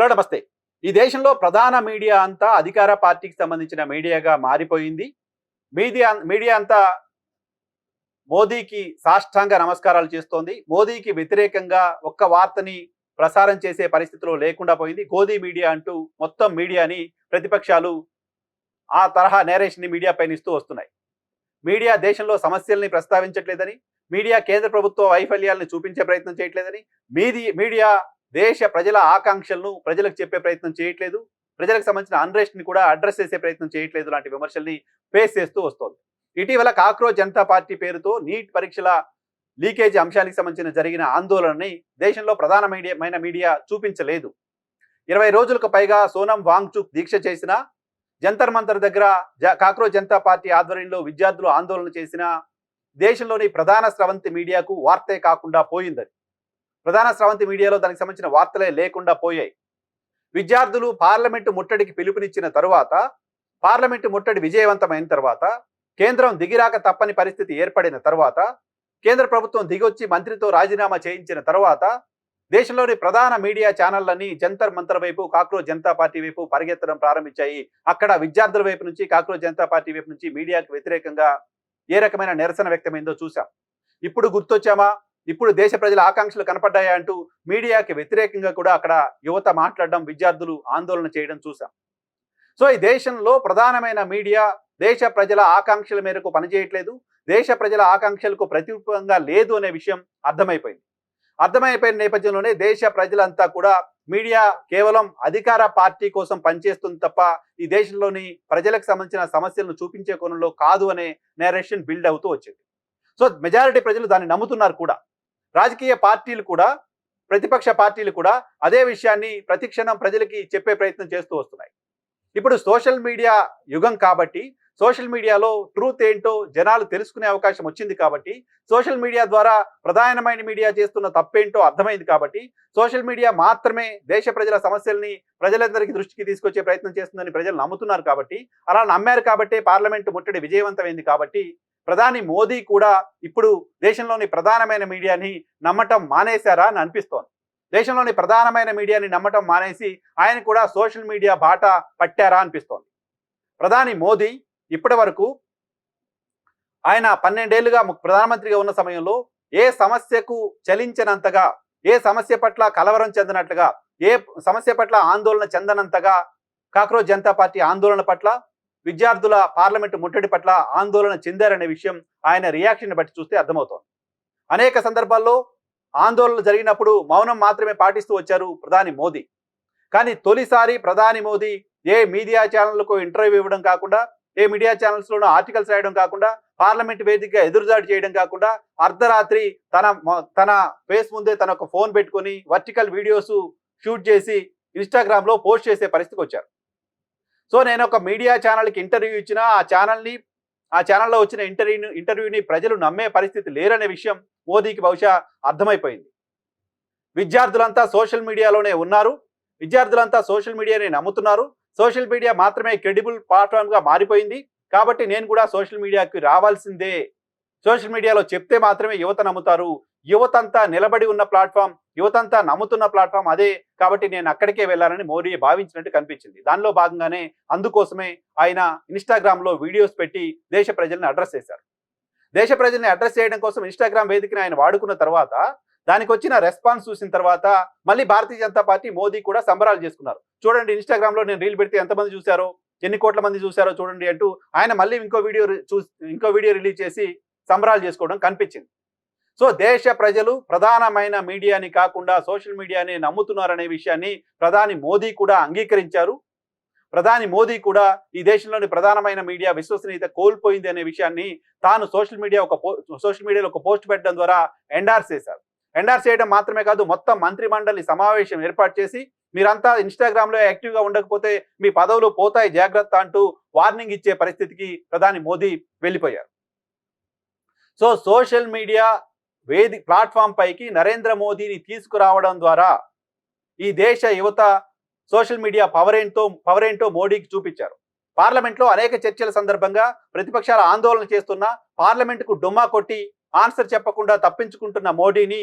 Hello నమస్తే. ఈ దేశంలో ప్రధాన మీడియా అంతా అధికార పార్టీకి సంబంధించిన మీడియాగా మారిపోయింది. మీడియా అంతా మోదీకి సాష్టాంగ నమస్కారాలు చేస్తోంది. మోదీకి వ్యతిరేకంగా ఒక్క వార్తని ప్రసారం చేసే పరిస్థితిలో లేకుండా పోయింది. గోదీ మీడియా అంటూ మొత్తం మీడియాని ప్రతిపక్షాలు ఆ తరహా నేరేషన్‌ని మీడియా పైన ఇస్తూ వస్తున్నాయి. మీడియా దేశంలో సమస్యల్ని ప్రస్తావించట్లేదని, మీడియా కేంద్ర ప్రభుత్వ వైఫల్యాలను చూపించే ప్రయత్నం చేయట్లేదని, మీడియా దేశ ప్రజల ఆకాంక్షలను ప్రజలకు చెప్పే ప్రయత్నం చేయట్లేదు. ప్రజలకు సంబంధించిన అన్రెస్ట్‌ని కూడా అడ్రెస్ చేసే ప్రయత్నం చేయట్లేదు లాంటి విమర్శల్ని ఫేస్ చేస్తూ వస్తోంది. ఇటీవల కాక్రోచ్ జనతా పార్టీ పేరుతో నీట్ పరీక్షల లీకేజీ అంశానికి సంబంధించిన జరిగిన ఆందోళనని దేశంలో ప్రధానమైన మీడియా చూపించలేదు. 20 రోజులకు పైగా సోనం వాంగ్చుక్ దీక్ష చేసిన, జంతర్ మంతర్ దగ్గర కాక్రోచ్ జనతా పార్టీ ఆధ్వర్యంలో విద్యార్థులు ఆందోళన చేసిన దేశంలోని ప్రధాన స్రవంతి మీడియాకు వార్తే కాకుండా పోయింది. ప్రధాన స్రవంతి మీడియాలో దానికి సంబంధించిన వార్తలే లేకుండా పోయాయి. విద్యార్థులు పార్లమెంటు ముట్టడికి పిలుపునిచ్చిన తరువాత, పార్లమెంటు ముట్టడి విజయవంతమైన తర్వాత, కేంద్రం దిగిరాక తప్పని పరిస్థితి ఏర్పడిన తర్వాత, కేంద్ర ప్రభుత్వం దిగొచ్చి మంత్రితో రాజీనామా చేయించిన తర్వాత దేశంలోని ప్రధాన మీడియా ఛానళ్లన్నీ జంతర్ మంతర్ వైపు, కాక్రోచ్ జనతా పార్టీ వైపు పరిగెత్తడం ప్రారంభించాయి. అక్కడ విద్యార్థుల వైపు నుంచి, కాక్రోచ్ జనతా పార్టీ వైపు నుంచి మీడియాకు వ్యతిరేకంగా ఏ రకమైన నిరసన వ్యక్తమైందో చూసాం. ఇప్పుడు గుర్తొచ్చామా, ఇప్పుడు దేశ ప్రజల ఆకాంక్షలు కనపడ్డాయా అంటూ మీడియాకి వ్యతిరేకంగా కూడా అక్కడ యువత మాట్లాడడం, విద్యార్థులు ఆందోళన చేయడం చూసాం. సో ఈ దేశంలో ప్రధానమైన మీడియా దేశ ప్రజల ఆకాంక్షల మేరకు పనిచేయట్లేదు, దేశ ప్రజల ఆకాంక్షలకు ప్రతిరూపంగా లేదు అనే విషయం అర్థమైపోయిన నేపథ్యంలోనే దేశ ప్రజలంతా కూడా మీడియా కేవలం అధికార పార్టీ కోసం పనిచేస్తుంది తప్ప ఈ దేశంలోని ప్రజలకు సంబంధించిన సమస్యలను చూపించే కోణంలో కాదు అనే నేరేషన్ బిల్డ్ అవుతూ వచ్చింది. సో మెజారిటీ ప్రజలు దాన్ని నమ్ముతున్నారు కూడా. రాజకీయ పార్టీలు కూడా, ప్రతిపక్ష పార్టీలు కూడా అదే విషయాన్ని ప్రతిక్షణం ప్రజలకి చెప్పే ప్రయత్నం చేస్తూ వస్తున్నాయి. ఇప్పుడు సోషల్ మీడియా యుగం కాబట్టి, సోషల్ మీడియాలో ట్రూత్ ఏంటో జనాలు తెలుసుకునే అవకాశం వచ్చింది కాబట్టి, సోషల్ మీడియా ద్వారా ప్రధానమైన మీడియా చేస్తున్న తప్పేంటో అర్థమైంది కాబట్టి, సోషల్ మీడియా మాత్రమే దేశ ప్రజల సమస్యల్ని ప్రజలందరికీ దృష్టికి తీసుకొచ్చే ప్రయత్నం చేస్తుందని ప్రజలు నమ్ముతున్నారు కాబట్టి, అలా నమ్మారు కాబట్టి పార్లమెంటు ముట్టడి విజయవంతమైంది కాబట్టి, ప్రధాని మోదీ కూడా ఇప్పుడు దేశంలోని ప్రధానమైన మీడియాని నమ్మటం మానేశారా అని అనిపిస్తోంది. దేశంలోని ప్రధానమైన మీడియాని నమ్మటం మానేసి ఆయన కూడా సోషల్ మీడియా బాట పట్టారా అనిపిస్తోంది. ప్రధాని మోదీ ఇప్పటి వరకు ఆయన 12 ఏళ్లుగా ప్రధానమంత్రిగా ఉన్న సమయంలో ఏ సమస్యకు చలించనంతగా, ఏ సమస్య పట్ల కలవరం చెందనట్లుగా, ఏ సమస్య పట్ల ఆందోళన చెందనంతగా కాక్రోచ్ జనతా పార్టీ ఆందోళన పట్ల, విద్యార్థుల పార్లమెంటు ముట్టడి పట్ల ఆందోళన చెందారనే విషయం ఆయన రియాక్షన్ బట్టి చూస్తే అర్థమవుతోంది. అనేక సందర్భాల్లో ఆందోళనలు జరిగినప్పుడు మౌనం మాత్రమే పాటిస్తూ వచ్చారు ప్రధాని మోదీ. కానీ తొలిసారి ప్రధాని మోదీ ఏ మీడియా ఛానళ్లకు ఇంటర్వ్యూ ఇవ్వడం కాకుండా, ఏ మీడియా ఛానల్స్లోనూ ఆర్టికల్స్ రాయడం కాకుండా, పార్లమెంట్ వేదికగా ఎదురుదాడి చేయడం కాకుండా, అర్ధరాత్రి తన ఫేస్ ముందే తన ఒక ఫోన్ పెట్టుకొని వర్టికల్ వీడియోస్ షూట్ చేసి ఇన్స్టాగ్రామ్లో పోస్ట్ చేసే పరిస్థితికి వచ్చారు. సో నేను ఒక మీడియా ఛానల్కి ఇంటర్వ్యూ ఇచ్చినా ఆ ఛానల్లో వచ్చిన ఇంటర్వ్యూని ప్రజలు నమ్మే పరిస్థితి లేరనే విషయం మోదీకి బహుశా అర్థమైపోయింది. విద్యార్థులంతా సోషల్ మీడియాలోనే ఉన్నారు, విద్యార్థులంతా సోషల్ మీడియాని నమ్ముతున్నారు, సోషల్ మీడియా మాత్రమే క్రెడిబుల్ ప్లాట్ఫామ్గా మారిపోయింది కాబట్టి నేను కూడా సోషల్ మీడియాకి రావాల్సిందే, సోషల్ మీడియాలో చెప్తే మాత్రమే యువత నమ్ముతారు, యువతంతా నిలబడి ఉన్న ప్లాట్ఫామ్, యువతంతా నమ్ముతున్న ప్లాట్ఫామ్ అదే కాబట్టి నేను అక్కడికే వెళ్ళాలని మోడీ భావించినట్టు కనిపించింది. దానిలో భాగంగానే అందుకోసమే ఆయన ఇన్స్టాగ్రామ్లో వీడియోస్ పెట్టి దేశ ప్రజల్ని అడ్రస్ చేశారు. దేశ ప్రజల్ని అడ్రస్ చేయడం కోసం ఇన్స్టాగ్రామ్ వేదికని ఆయన వాడుకున్న తర్వాత, దానికి వచ్చిన రెస్పాన్స్ చూసిన తర్వాత మళ్ళీ భారతీయ జనతా పార్టీ, మోదీ కూడా సంబరాలు చేసుకున్నారు. చూడండి ఇన్స్టాగ్రామ్లో నేను రీల్ పెడితే ఎంతమంది చూశారో, ఎన్ని కోట్ల మంది చూశారో చూడండి అంటూ ఆయన మళ్ళీ ఇంకో వీడియో రిలీజ్ చేసి సంబరాలు చేసుకోవడం కనిపించింది. సో దేశ ప్రజలు ప్రధానమైన మీడియాని కాకుండా సోషల్ మీడియాని నమ్ముతున్నారనే విషయాన్ని ప్రధాని మోదీ కూడా అంగీకరించారు. ప్రధాని మోదీ కూడా ఈ దేశంలోని ప్రధానమైన మీడియా విశ్వసనీయత కోల్పోయింది అనే విషయాన్ని తాను సోషల్ మీడియాలో ఒక పోస్ట్ పెట్టడం ద్వారా ఎండార్స్ చేశారు. ఎండార్స్ చేయడం మాత్రమే కాదు, మొత్తం మంత్రిమండలి సమావేశం ఏర్పాటు చేసి మీరంతా ఇన్స్టాగ్రామ్లో యాక్టివ్గా ఉండకపోతే మీ పదవులు పోతాయి జాగ్రత్త అంటూ వార్నింగ్ ఇచ్చే పరిస్థితికి ప్రధాని మోదీ వెళ్ళిపోయారు. సో సోషల్ మీడియా ప్లాట్ఫామ్ పైకి నరేంద్ర మోదీని తీసుకురావడం ద్వారా ఈ దేశ యువత సోషల్ మీడియా పవర్ ఏంటో మోడీకి చూపించారు. పార్లమెంట్లో అనేక చర్చల సందర్భంగా ప్రతిపక్షాల ఆందోళన చేస్తున్న, పార్లమెంటుకు డుమ్మా కొట్టి ఆన్సర్ చెప్పకుండా తప్పించుకుంటున్న మోడీని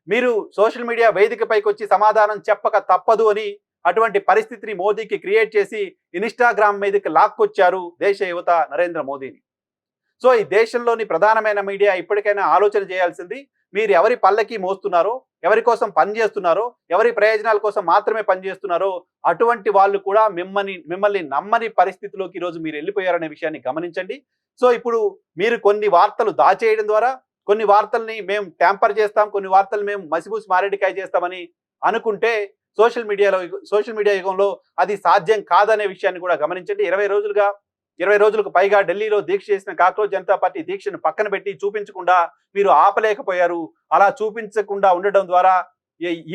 మీరు సోషల్ మీడియా వేదికపైకి వచ్చి సమాధానం చెప్పక తప్పదు అని అటువంటి పరిస్థితిని మోదీకి క్రియేట్ చేసి ఇన్స్టాగ్రామ్ మీదకి లాక్కొచ్చారు దేశ యువత నరేంద్ర మోదీని. సో ఈ దేశంలోని ప్రధానమైన మీడియా ఇప్పటికైనా ఆలోచన చేయాల్సింది, మీరు ఎవరి పల్లకి మోస్తున్నారో, ఎవరి కోసం పనిచేస్తున్నారో, ఎవరి ప్రయోజనాల కోసం మాత్రమే పనిచేస్తున్నారో అటువంటి వాళ్ళు కూడా మిమ్మల్ని నమ్మని పరిస్థితిలోకి ఈరోజు మీరు వెళ్ళిపోయారనే విషయాన్ని గమనించండి. సో ఇప్పుడు మీరు కొన్ని వార్తలు దాచేయడం ద్వారా, కొన్ని వార్తల్ని మేము ట్యాంపర్ చేస్తాం, కొన్ని వార్తలు మేము మసిబూసి మారేడికాయ చేస్తామని అనుకుంటే సోషల్ మీడియా యుగంలో అది సాధ్యం కాదనే విషయాన్ని కూడా గమనించండి. 20 రోజులకు పైగా ఢిల్లీలో దీక్ష చేసిన కాక్రోచ్ జనతా పార్టీ దీక్షను పక్కన పెట్టి చూపించకుండా మీరు ఆపలేకపోయారు. అలా చూపించకుండా ఉండడం ద్వారా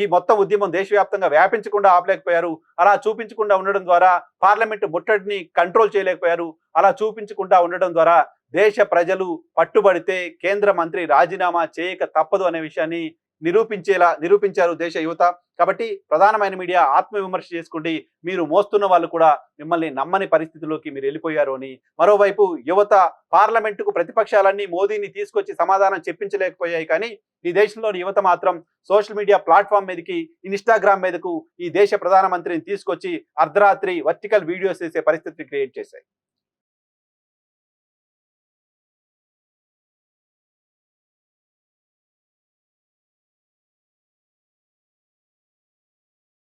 ఈ మొత్తం ఉద్యమం దేశవ్యాప్తంగా వ్యాపించకుండా ఆపలేకపోయారు. అలా చూపించకుండా ఉండడం ద్వారా పార్లమెంటు ముట్టడిని కంట్రోల్ చేయలేకపోయారు. అలా చూపించకుండా ఉండడం ద్వారా దేశ ప్రజలు పట్టుబడితే కేంద్ర మంత్రి రాజీనామా చేయక తప్పదు అనే విషయాన్ని నిరూపించారు దేశ యువత. కాబట్టి ప్రధానమైన మీడియా ఆత్మవిమర్శ చేసుకోండి. మీరు మోస్తున్న వాళ్ళు కూడా మిమ్మల్ని నమ్మని పరిస్థితిలోకి మీరు వెళ్ళిపోయారు అని. మరోవైపు యువత పార్లమెంటుకు ప్రతిపక్షాలన్నీ మోదీని తీసుకొచ్చి సమాధానం చెప్పించలేకపోయాయి. కానీ ఈ దేశంలోని యువత మాత్రం సోషల్ మీడియా ప్లాట్ఫామ్ మీదకి, ఇన్స్టాగ్రామ్ మీదకు ఈ దేశ ప్రధానమంత్రిని తీసుకొచ్చి అర్ధరాత్రి వర్టికల్ వీడియోస్ చేసే పరిస్థితిని క్రియేట్ చేశాయి.